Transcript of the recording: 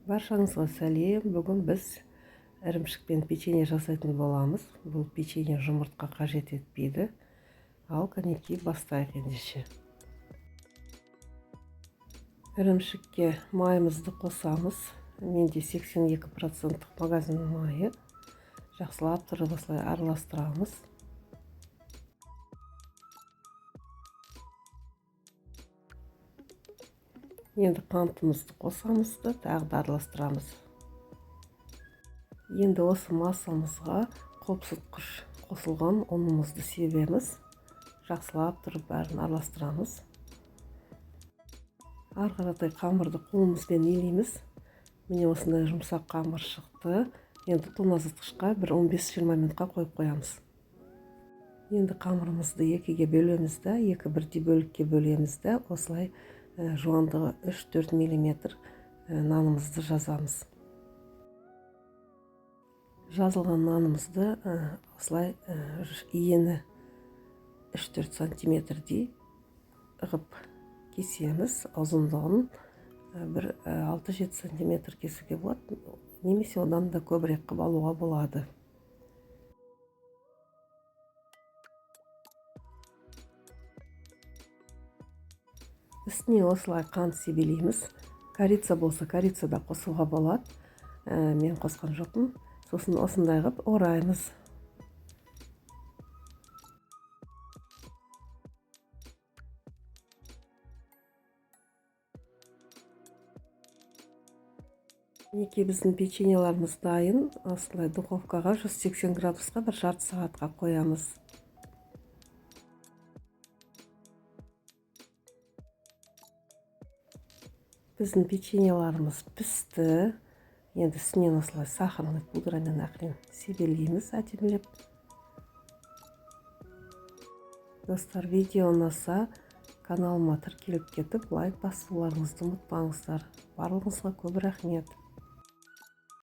Баршаңызға сәлем. Бүгін біз ірімшікпен печенье жасайтын боламыз. Бұл печенье жұмыртқа қажет етпейді. Ал кәнекей бастайық ендеше. Ірімшікке майымызды қосамыз. Менде 82% магазин майы. Жақсылап тұрып осылай араластырамыз. Енді қантымызды қосамыз да тағы да араластырамыз. Енді осы массамызға қопсытқыш қосылған ұнымызды себеміз. Жақсылап тұрып бәрін араластырамыз. Ары қаратай қамырды қолымызбен илейміз. Міне осындай жұмсақ қамыр шықты. Енді тоңазытқышқа бір 15-20 минутқа қойып қоямыз. Енді қамырымызды екіге бөлеміз да, екі бірдей бөлікке бөлеміз да, осылай жуандығы 3-4 мм нанымызды жазамыз. Жазылған нанымызды осылай ені 3-4 сантиметрдей ғып кесеміз. Ұзындығын бір 6-7 сантиметр кесуге болады, немесе одан да көбірек қып алуға болады. Үстіне осылай қант себелейміз. Корица болса, корица да қосуға болады. Мен қосқан жоқпын. Сосын осындай ғып ораймыз. Мінекей біздің печеньеларымыз дайын. Осылай духовкаға 180 градусқа бір жарты сағатқа қоямыз. Біздің печеньеларымыз пісті. Енді үстінен осылай сахарный пудрамен ақырын себелейміз әдемілеп. Достар, видео ұнаса, каналыма тіркеліп кетіп, лайк басуларыңызды ұмытпаңыздар. Барлығыңызға көп рахмет.